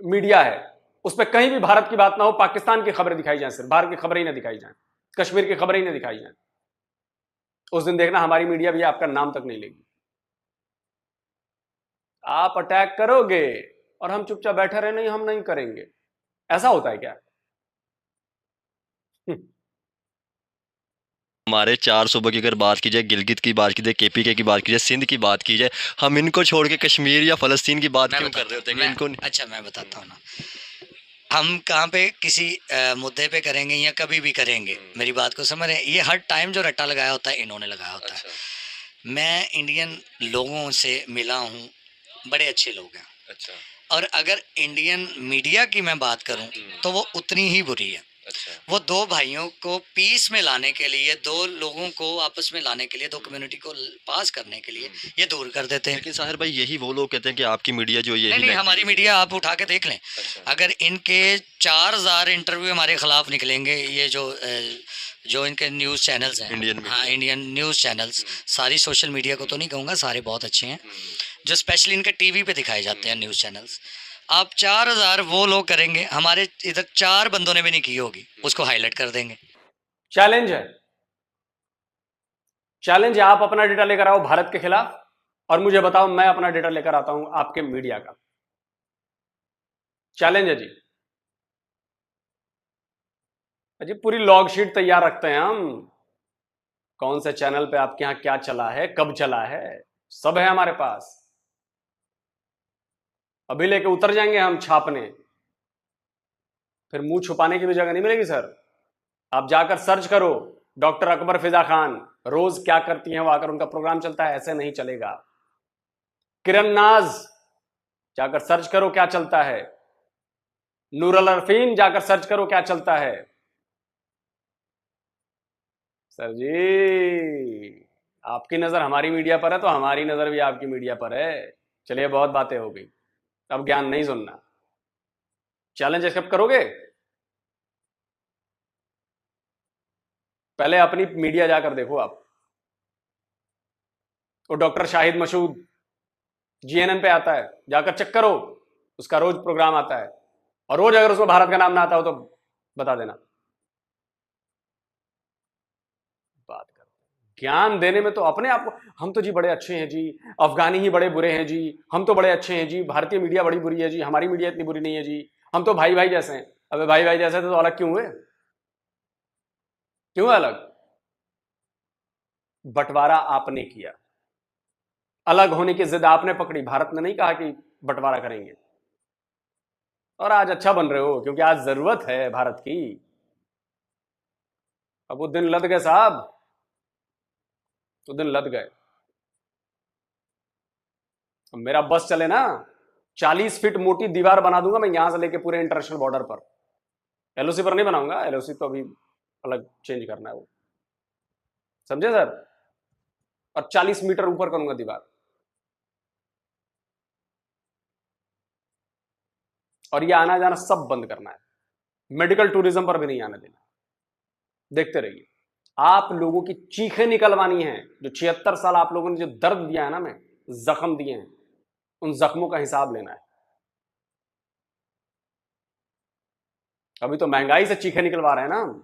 मीडिया है उस पर कहीं भी भारत की बात ना हो, पाकिस्तान की खबरें दिखाई जाए, सिर्फ भारत की खबरें ही ना दिखाई जाए, कश्मीर की खबरें ही ना दिखाई जाए। उस दिन देखना हमारी मीडिया भी आपका नाम तक नहीं लेगी। आप अटैक करोगे और हम चुपचाप बैठे रहे, नहीं हम नहीं करेंगे, ऐसा होता है क्या? हमारे 4 सूबों की अगर बात की जाए, गिलगित की बात की जाए, केपीके की बात की जाए, सिंध की बात की जाए, हम इनको छोड़ के कश्मीर या फलस्तीन की बात क्यों कर रहे होते हैं? इनको अच्छा मैं बताता हूँ ना, हम कहाँ पे किसी मुद्दे पे करेंगे या कभी भी करेंगे, मेरी बात को समझ रहे हैं? ये हर टाइम जो रट्टा लगाया होता है इन्होंने लगाया होता है। मैं इंडियन लोगों से मिला हूँ, बड़े अच्छे लोग हैं। और अगर इंडियन मीडिया की मैं बात करूं तो वो उतनी ही बुरी है। वो दो भाइयों को पीस में लाने के लिए, दो लोगों को आपस में लाने के लिए, दो कम्युनिटी को पास करने के लिए ये दूर कर देते हैं। लेकिन साहिर भाई यही वो लोग कहते हैं कि आपकी मीडिया जो ये नहीं, हमारी मीडिया आप उठा के देख लें। अगर इनके 4000 इंटरव्यू हमारे खिलाफ निकलेंगे, ये जो इनके न्यूज़ चैनल्स हैं, इंडियन न्यूज़ चैनल्स, सारी सोशल मीडिया को तो नहीं कहूँगा, सारे बहुत अच्छे हैं, जो स्पेशली इनके टीवी पे दिखाए जाते हैं न्यूज़ चैनल्स। आप 4000 वो लोग करेंगे, हमारे इधर 4 बंदों ने भी नहीं की होगी, उसको हाईलाइट कर देंगे। चैलेंज है, चैलेंज है, आप अपना डेटा लेकर आओ भारत के खिलाफ और मुझे बताओ, मैं अपना डेटा लेकर आता हूं आपके मीडिया का। चैलेंज है जी। अजी पूरी लॉग शीट तैयार रखते हैं हम, कौन से चैनल पे आपके यहां क्या चला है, कब चला है, सब है हमारे पास। अभी लेके उतर जाएंगे हम छापने, फिर मुंह छुपाने की भी जगह नहीं मिलेगी सर। आप जाकर सर्च करो, डॉक्टर अकबर फिजा खान रोज क्या करती हैं वो, आकर उनका प्रोग्राम चलता है, ऐसे नहीं चलेगा। किरण नाज जाकर सर्च करो क्या चलता है, नूरल अरफीन जाकर सर्च करो क्या चलता है। सर जी आपकी नजर हमारी मीडिया पर है तो हमारी नजर भी आपकी मीडिया पर है। चलिए बहुत बातें हो गई, अब ज्ञान नहीं सुनना। चैलेंज एक्सेप्ट करोगे? पहले अपनी मीडिया जाकर देखो आप। वो डॉक्टर शाहिद मसूद जीएनएन पे आता है, जाकर चेक करो, उसका रोज प्रोग्राम आता है, और रोज अगर उसको भारत का नाम ना आता हो तो बता देना। बात कर ज्ञान देने में तो अपने आप को, हम तो जी बड़े अच्छे हैं जी, अफगानी ही बड़े बुरे हैं जी, हम तो बड़े अच्छे हैं जी, भारतीय मीडिया बड़ी बुरी है जी, हमारी मीडिया इतनी बुरी नहीं है जी, हम तो भाई भाई जैसे हैं। अबे भाई भाई जैसे तो अलग क्यों हुए? क्यों अलग? बंटवारा आपने किया, अलग होने की जिद आपने पकड़ी, भारत ने नहीं कहा कि बंटवारा करेंगे। और आज अच्छा बन रहे हो क्योंकि आज जरूरत है भारत की। अब वो दिन लद गए साहब, तो दिन लद गए। मेरा बस चले ना, 40 फीट मोटी दीवार बना दूंगा मैं यहां से लेके पूरे इंटरनेशनल बॉर्डर पर। एलओसी पर नहीं बनाऊंगा, एलओसी तो अभी अलग चेंज करना है वो, समझे सर? और 40 मीटर ऊपर करूंगा दीवार। और ये आना जाना सब बंद करना है, मेडिकल टूरिज्म पर भी नहीं आने देना। देखते रहिए, आप लोगों की चीखें निकलवानी है। जो 76 साल आप लोगों ने जो दर्द दिया है ना, मैं जख्म दिए हैं, उन जख्मों का हिसाब लेना है। अभी तो महंगाई से चीखें निकलवा रहे हैं ना,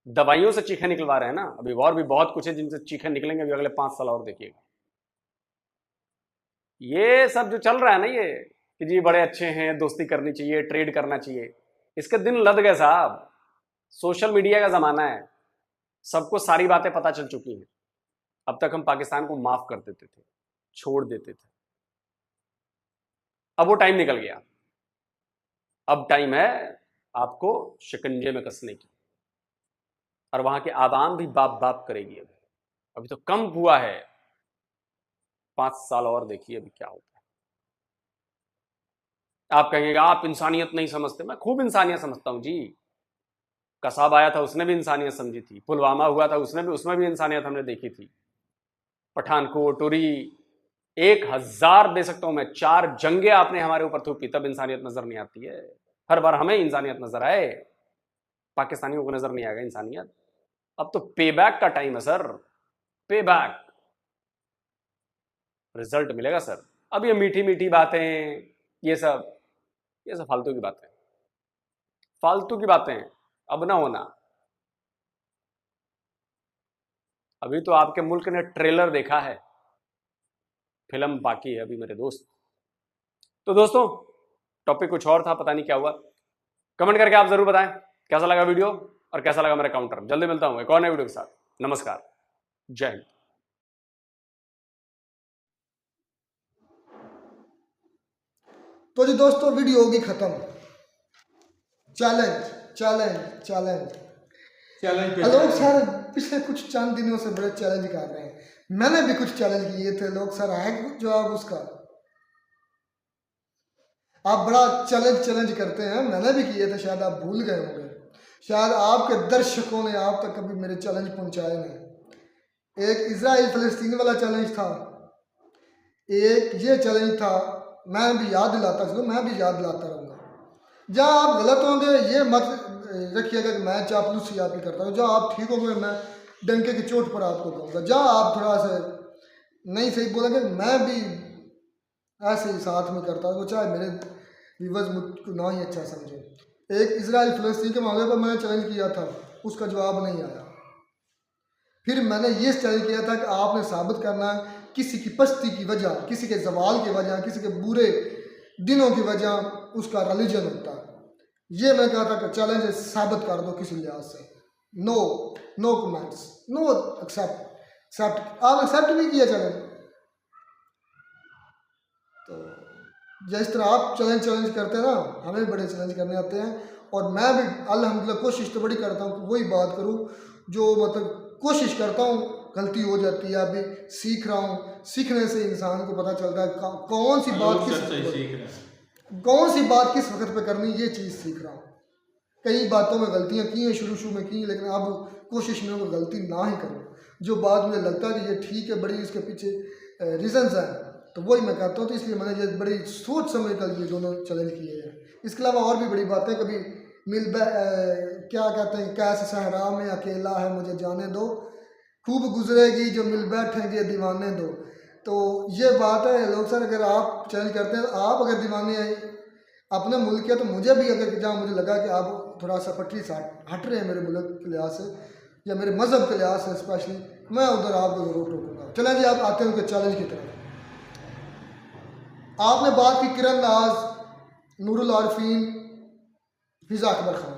दवाइयों से चीखें निकलवा रहे हैं ना, अभी और भी बहुत कुछ है जिनसे चीखें निकलेंगे अभी अगले 5 साल और देखिएगा। ये सब जो चल रहा है ना, ये कि जी बड़े अच्छे हैं, दोस्ती करनी चाहिए, ट्रेड करना चाहिए, इसके दिन लद गए साहब। सोशल मीडिया का जमाना है, सबको सारी बातें पता चल चुकी हैं। अब तक हम पाकिस्तान को माफ कर देते थे, छोड़ देते थे, अब वो टाइम निकल गया। अब टाइम है आपको शिकंजे में कसने की, और वहां के आवाम भी बाप बाप करेगी। अभी तो कम हुआ है, 5 साल और देखिए अभी क्या होता है। आप कहेंगे आप इंसानियत नहीं समझते, मैं खूब इंसानियत समझता हूं जी। कसाब आया था उसने भी इंसानियत समझी थी, पुलवामा हुआ था उसमें भी इंसानियत हमने देखी थी, पठानकोट, उरी, 1000 दे सकता हूं मैं, 4 जंगे आपने हमारे ऊपर थूकी, तब इंसानियत नजर नहीं आती है। हर बार हमें इंसानियत नजर आए। पाकिस्तानियों को नजर नहीं आएगा इंसानियत। अब तो पे बैक का टाइम है सर, पे बैक, रिजल्ट मिलेगा सर। अब ये मीठी मीठी बातें, ये सब फालतू की बातें, फालतू की बातें अब ना होना। अभी तो आपके मुल्क ने ट्रेलर देखा है, फिल्म बाकी है अभी मेरे दोस्त। तो दोस्तों टॉपिक कुछ और था, पता नहीं क्या हुआ। कमेंट करके आप जरूर बताएं कैसा लगा वीडियो और कैसा लगा मेरा काउंटर। जल्दी मिलता हूं एक और नए वीडियो के साथ। नमस्कार, जय हिंद। तो जी दोस्तों वीडियो होगी खत्म। चैलेंज चैलेंज चैलेंज लोग सर पिछले कुछ चंद दिनों से बड़े चैलेंज कर रहे हैं। मैंने भी कुछ चैलेंज किए थे, लोग सर है जवाब उसका। आप बड़ा चैलेंज करते हैं, मैंने भी किए थे, शायद आप भूल गए होंगे, शायद आपके दर्शकों ने आप तक कभी मेरे चैलेंज पहुंचाए नहीं। एक इजराइल फलस्तीन वाला चैलेंज था, एक ये चैलेंज था, मैं भी याद दिलाता चलो, मैं भी याद दिलाता रहूँगा। जहाँ आप गलत होंगे ये मत रखिएगा कि मैं चापलूसी आपकी करता हूँ, जहाँ आप ठीक होंगे मैं डंके की चोट पर आपको कहूँगा। जहाँ आप थोड़ा सा नहीं सही बोलेंगे मैं भी ऐसे ही साथ में करता हूँ, चाहे मेरे व्यूअर्स मुझको ना ही अच्छा समझे। एक इजराइल फलस्तीन के मामले पर मैंने चैलेंज किया था, उसका जवाब नहीं आया। फिर मैंने ये चैलेंज किया था कि आपने साबित करना है किसी की पस्ती की वजह, किसी के जवाल की वजह, किसी के बुरे दिनों की वजह उसका रिलीजन होता है। ये मैं कहा था कि चैलेंज साबित कर दो किसी लिहाज से। No comments, no accept. आप एक्सेप्ट नहीं किया चैलेंज। तो जिस तरह आप चैलेंज करते हैं ना, हमें बड़े चैलेंज करने आते हैं। और मैं भी अल्हम्दुलिल्लाह कोशिश तो बड़ी करता हूँ कि वही बात करूँ जो मतलब कोशिश करता हूँ। गलती हो जाती है, अभी सीख रहा हूँ, सीखने से इंसान को पता चलता है कौन सी बात किस वक्त पे करनी, ये चीज़ सीख रहा हूँ। कई बातों में गलतियाँ की हैं, शुरू में की, लेकिन अब कोशिश में वो गलती ना ही करूँ। जो बात मुझे लगता है कि ये ठीक है, बड़ी इसके पीछे रीजंस हैं, तो वही मैं करता हूँ। तो इसलिए मैंने ये बड़ी सोच समझ कर ये दोनों चैलेंज किए हैं। इसके अलावा और भी बड़ी बातें, कभी क्या कहते हैं, कैसे सहरा में अकेला है मुझे जाने दो, खूब गुजरेगी जो मिल बैठेंगे दीवाने दो। तो ये बात है लोग सर, अगर आप चैलेंज करते हैं, आप अगर दीवाने अपने मुल्क के, तो मुझे भी अगर जहाँ मुझे लगा कि आप थोड़ा सा पटरी से हट रहे हैं मेरे मुल्क के लिहाज से या मेरे मज़हब के लिहाज से स्पेशली, मैं उधर आपको ज़रूर टोकूंगा। चलें जी, आप आते हैं उनके चैलेंज की तरफ। आपने बात की किरण नाज, नूरुल आरफीन, फिज़ा अकबर खान,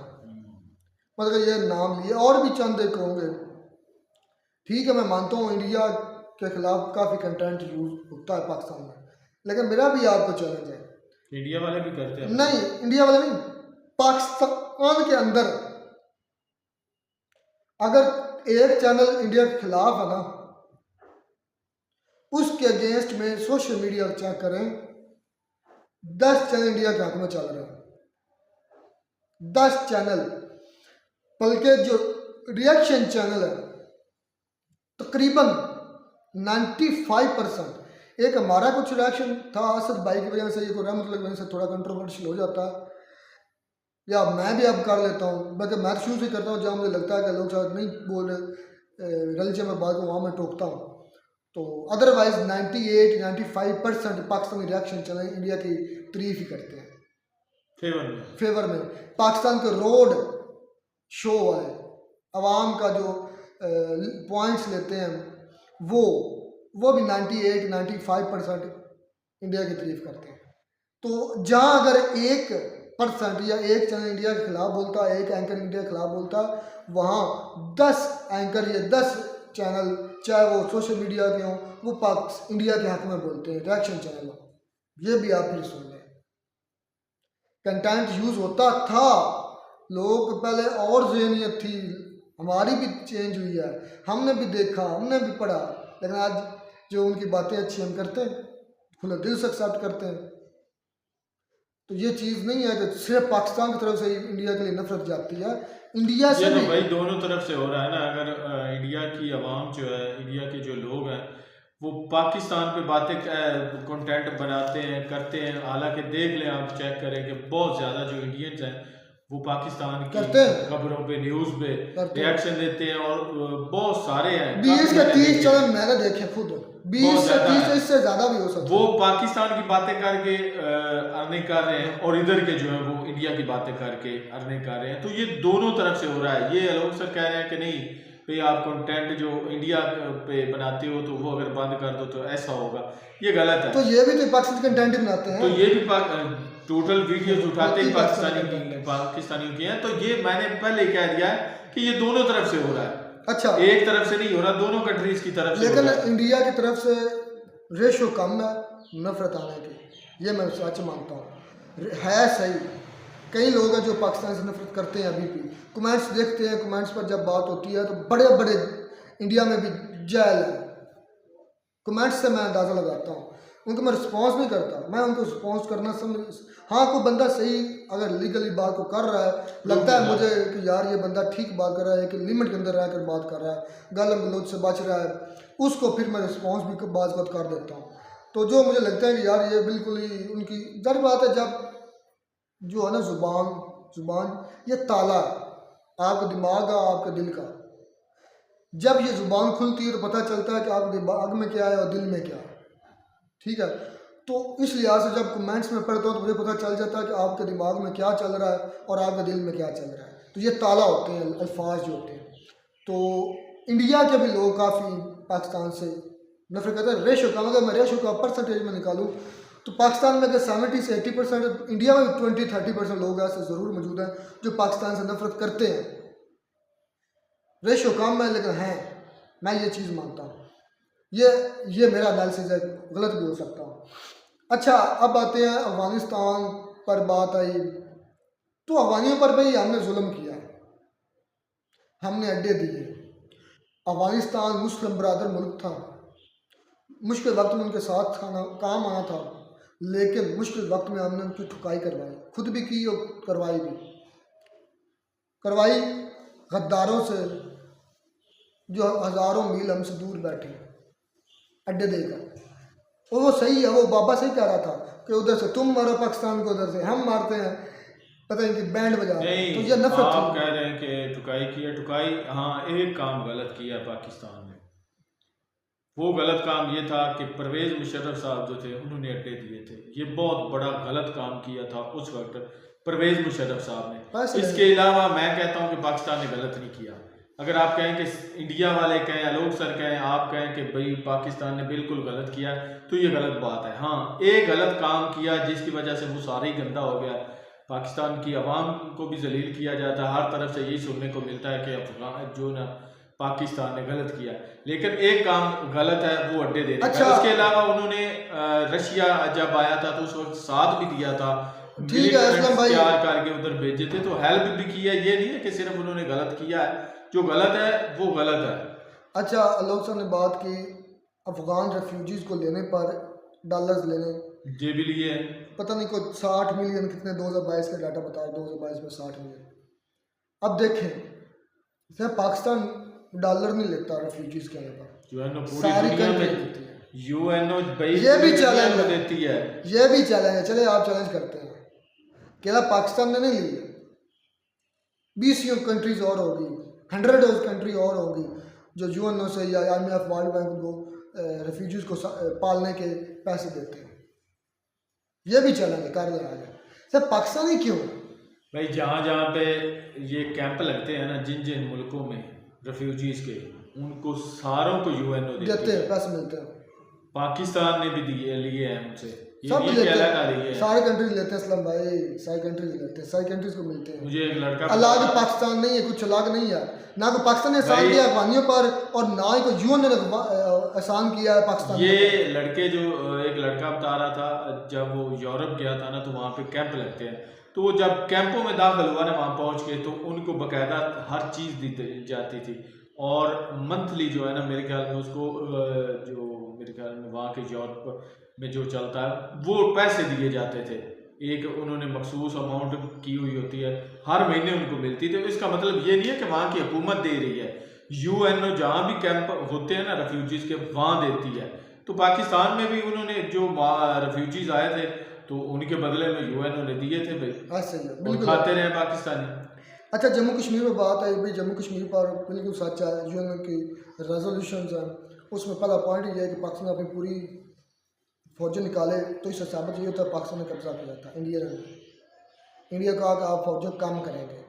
मतलब ये नाम लिए, और भी चंद एक होंगे। ठीक है, मैं मानता हूँ इंडिया के खिलाफ काफ़ी कंटेंट यूज होता है पाकिस्तान में, लेकिन मेरा भी आपको चैलेंज है। इंडिया वाले भी करते हैं? नहीं, इंडिया वाले नहीं, पाकिस्तान के अंदर अगर एक चैनल इंडिया के खिलाफ है ना, उसके अगेंस्ट में सोशल मीडिया चेक करें, 10 चैनल इंडिया के हक में चल रहे हैं, 10 चैनल। बल्कि जो रिएक्शन चैनल है तकरीबन 95%, एक हमारा कुछ रिएक्शन था असद भाई की वजह से, ये रहमत की वजह से थोड़ा कंट्रोवर्शियल हो जाता है, या मैं भी अब कर लेता हूँ, बल्कि मैं शुरू से करता हूँ जहाँ मुझे लगता है कि लोग शायद नहीं बोल रहे रिलीजन में बात को, वहाँ मैं टोकता हूँ। तो otherwise 98-95% Pakistani reaction channel India की तारीफ ही करते हैं फेवर में। पाकिस्तान के रोड शो वाले अवाम का जो पॉइंट्स लेते हैं वो भी 98-95% इंडिया की तारीफ करते हैं। तो जहाँ अगर 1% या एक चैनल इंडिया के खिलाफ बोलता है, एक एंकर इंडिया के खिलाफ बोलता है, वहाँ 10 एंकर या 10 चैनल, चाहे वो सोशल मीडिया के हों, वो इंडिया के हक में बोलते हैं, रिएक्शन चैनल। ये भी आप फिर सुन लें, कंटेंट यूज़ होता था, लोगों को पहले और ज़हनियत थी, हमारी भी चेंज हुई है, हमने भी देखा, हमने भी पढ़ा, लेकिन आज जो उनकी बातें अच्छी हम करते हैं, खुले दिल से एक्सेप्ट करते हैं। तो ये चीज़ नहीं है कि सिर्फ पाकिस्तान की तरफ से इंडिया के लिए नफरत जाती है, इंडिया से भी भाई दोनों तरफ से हो रहा है ना। अगर इंडिया की आवाम जो है, इंडिया के जो लोग हैं, वो पाकिस्तान पे बातें कंटेंट बनाते हैं, करते हैं, हालांकि देख लें आप, चेक करें कि बहुत ज़्यादा जो इंडियंस हैं वो पाकिस्तान की करते हैं। खबरों पे, न्यूज पे करते हैं। रिएक्शन देते हैं और बहुत सारे हैं 20 काफी का मैंने 30 देखे। चलन मैंने देखे खुद, 20 बहुत से ज्यादा 30 है। इससे ज्यादा भी हो सकता वो पाकिस्तान की बातें करके अर्निंग कर रहे हैं और इधर के जो है वो इंडिया की बातें करके अर्निंग कर रहे हैं। तो ये दोनों तरफ से हो रहा है। ये लोग सर कह रहे हैं कि नहीं भाई आप कंटेंट जो इंडिया पे बनाते हो तो वो अगर बंद कर दो तो ऐसा होगा, ये गलत है। तो ये भी तो पाकिस्तान कंटेंट ही बनाते हैं। तो ये भी टोटल वीडियोस उठाते ही पाकिस्तानी पाकिस्तानियों की हैं। तो ये मैंने पहले कह दिया है कि ये दोनों तरफ से हो रहा है। अच्छा, एक तरफ से नहीं हो रहा, दोनों कंट्रीज की तरफ से हो लेकिन रहा है। इंडिया की तरफ से रेशो कम है नफरत आने की, ये मैं सच मानता हूँ। है सही, कई लोग हैं जो पाकिस्तान से नफरत करते हैं अभी भी। कमेंट्स देखते हैं, कमेंट्स पर जब बात होती है तो बड़े बड़े इंडिया में भी जेल है। कमेंट्स से मैं अंदाज़ा लगाता हूँ, उनको मैं रिस्पॉन्स नहीं करता, मैं उनको रिस्पॉन्स करना समझ। हाँ, कोई बंदा सही अगर लीगली बात को कर रहा है, लगता है मुझे कि यार ये बंदा ठीक बात कर रहा है, कि लिमिट के अंदर रहकर बात कर रहा है, गालियाँ गलौज से बच रहा है, उसको फिर मैं रिस्पॉन्स भी बात कर देता हूँ। तो जो मुझे लगता है कि यार ये बिल्कुल ही उनकी जर बात है, जब जो है ना जुबान ये ताला है आपका दिमाग का, आपके दिल का। जब ये जुबान खुलती है तो पता चलता है कि आपके दिमाग में क्या है और दिल में क्या है, ठीक है। तो इस लिहाज से जब कमेंट्स में पढ़ता हूँ तो मुझे पता चल जाता है कि आपके दिमाग में क्या चल रहा है और आपके दिल में क्या चल रहा है। तो ये ताला होते हैं अल्फाज जो होते हैं। तो इंडिया के भी लोग काफ़ी पाकिस्तान से नफरत करते हैं। रेशो का अगर मैं रेशो का परसेंटेज में निकालूँ तो पाकिस्तान में अगर 70 से 80%, इंडिया में 20-30% लोग ऐसे ज़रूर मौजूद हैं जो पाकिस्तान से नफरत करते हैं। रेशो कम है लेकिन हैं, मैं ये चीज़ मानता हूँ। ये मेरा एनालिसिस है, गलत भी हो सकता हूँ। अच्छा, अब आते हैं अफगानिस्तान पर बात आई तो अफगानियों पर भी हमने जुल्म किया, हमने अड्डे दिए। अफगानिस्तान मुस्लिम बरादर मुल्क था, मुश्किल वक्त में उनके साथ काम आना था, लेकिन मुश्किल वक्त में हमने उनकी ठुकाई करवाई, खुद भी की और करवाई गद्दारों से जो हज़ारों मील हमसे दूर बैठे अड्डे देकर। और वो सही है, वो बाबा सही कह रहा था कि उधर से तुम मारो पाकिस्तान को, उधर से हम मारते हैं, पता नहीं कि बैंड बजा रहे हैं। तो ये नफरत आप कह रहे हैं कि ठुकाई की है। ठुकाई, हाँ, एक काम गलत किया पाकिस्तान ने। वो गलत काम ये था कि परवेज मुशर्रफ साहब जो थे उन्होंने अड्डे दिए थे। ये बहुत बड़ा गलत काम किया था उस वक्त परवेज मुशर्रफ साहब ने। इसके अलावा मैं कहता हूँ कि पाकिस्तान ने गलत नहीं किया। अगर आप कहें कि इंडिया वाले कहें, आलोक सर कहें, आप कहें कि भाई पाकिस्तान ने बिल्कुल गलत किया, तो ये गलत बात है। हाँ, एक गलत काम किया जिसकी वजह से वो सारा ही गंदा हो गया। पाकिस्तान की आवाम को भी जलील किया जाता है, हर तरफ से यही सुनने को मिलता है कि अफगान जो ना पाकिस्तान ने गलत किया। लेकिन एक काम गलत है, वो अड्डे देने का। अच्छा। उसके अलावा उन्होंने रशिया जब आया था तो उस वक्त साथ भी दिया था, ठीक है असलम भाई, तैयार करके उधर भेजे थे, तो हेल्प भी की है। ये नहीं है कि सिर्फ उन्होंने गलत किया है, जो गलत है वो गलत है। अच्छा, आलोक सर ने बात की अफगान रेफ्यूजीज को लेने पर डॉलर्स लेने, ये भी लिए पता नहीं कोई 60 मिलियन कितने 2022 का डाटा बताया, 2022 में 60 मिलियन। अब देखें सिर्फ पाकिस्तान डॉलर नहीं लेता रेफ्यूजीज के आने पर, यूएनओ पूरी सारी दुनिया कंट्री में देती है। यूएनओ ये भी चैलेंज देती है, ये भी चैलेंज है। चले आप चैलेंज करते हैं, केवल पाकिस्तान ने नहीं ली, 20 कंट्रीज और होगी, 100 कंट्री और होगी जो यूएनओ से या IMF वर्ल्ड बैंक को रेफ्यूजीज को पालने के पैसे देते हैं। ये भी चैलेंज है, कर रहा है सर। पाकिस्तान ही क्यों भाई, जहाँ जहाँ पे ये कैंप लगते हैं ना, जिन जिन मुल्कों में रेफ्यूजीज के, उनको सारों को यूएनओ देते हैं, पैसे मिलते हैं। पाकिस्तान ने भी लिए हैं उनसे, सब ये लेते अलग आ रही है। हैं, सारे कंट्रीज लेते हैं असलम भाई, सारी कंट्रीज लेते हैं, सारी कंट्रीज को मिलते हैं। मुझे एक लड़का अलग पाकिस्तान नहीं है, कुछ अलग नहीं है, ना कोई पाकिस्तान ने एहसान किया अफगानियों पर और ना ही कोई यूएन ने एहसान किया है पाकिस्तान। ये लड़के जो एक लड़का बता रहा था, जब वो यूरोप गया था ना तो वहाँ पे कैंप लगते हैं, तो वो जब कैंपों में दाखिल हुआ ना, वहाँ पहुँच के तो उनको बाकायदा हर चीज़ दी जाती थी। और मंथली जो है ना, मेरे ख्याल में उसको जो मेरे ख्याल में वहाँ के यूरोप में जो चलता है वो पैसे दिए जाते थे। एक उन्होंने मखसूस अमाउंट की हुई होती है, हर महीने उनको मिलती थी। तो इसका मतलब ये नहीं है कि वहाँ की हुकूमत दे रही है, यूएनओ जहाँ भी कैंप होते हैं ना रेफ्यूजीज़ के, वहाँ देती है। तो पाकिस्तान में भी उन्होंने जो रेफ्यूजीज़ आए थे तो उनके बदले में यूएन ने दिए थे भाई, हाँ सही है, और बिल्कुल खाते रहे पाकिस्तानी। अच्छा, जम्मू कश्मीर में बात आई भाई, जम्मू कश्मीर पर बिल्कुल सच है, यूएन की रेजोल्यूशन है, उसमें पहला पॉइंट ये है कि पाकिस्तान अपनी पूरी फौजें निकाले, तो इससे साबित ये होता है पाकिस्तान ने कब्जा किया था। इंडिया कहा कि आप फौजें कम करेंगे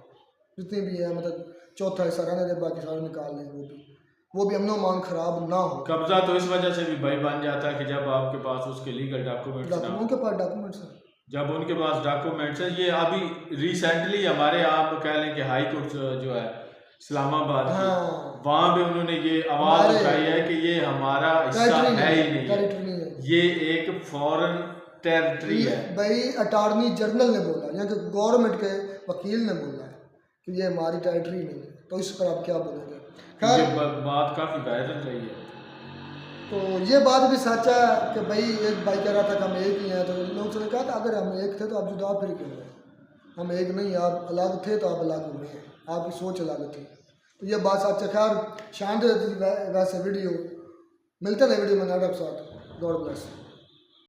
जितनी भी है, मतलब चौथा हिस्सा रहने दे, बाकी सारे निकाल लें, वो भी अमनो मान खराब ना हो। कब्जा तो इस वजह से भी भाई बन जाता है कि जब आपके पास उसके लीगल डॉक्यूमेंट्स ना हो, उनके पास डॉक्यूमेंट्स हैं, जब उनके पास डॉक्यूमेंट्स हैं। ये अभी रिसेंटली हमारे आप कह लें कि हाई कोर्ट जो है इस्लामाबाद की, हाँ, वहाँ पे उन्होंने ये आवाज़ उठाई है कि ये हमारा हिस्सा है ही नहीं, ये एक फॉरेन टेरिटरी है। भाई अटॉर्नी जनरल ने बोला, यहाँ के गवर्नमेंट के वकील ने बोला है कि ये हमारी टेरिटरी नहीं है, तो इस पर आप क्या बोलेंगे? ये बात काफ़ी वायरल रही है। तो ये बात भी सच है कि भाई एक भाई कह रहा था कि हम एक ही हैं, तो लोग ने कहा कि अगर हम एक थे तो आप जुदा फिर क्यों हुए? हम एक नहीं, आप अलग थे तो आप अलग हुए हैं, आपकी सोच अलग थी, तो ये बात सच है। खैर शानदार वैसे वीडियो मिलते हैं वीडियो में, नए साथ, गॉड ब्लेस।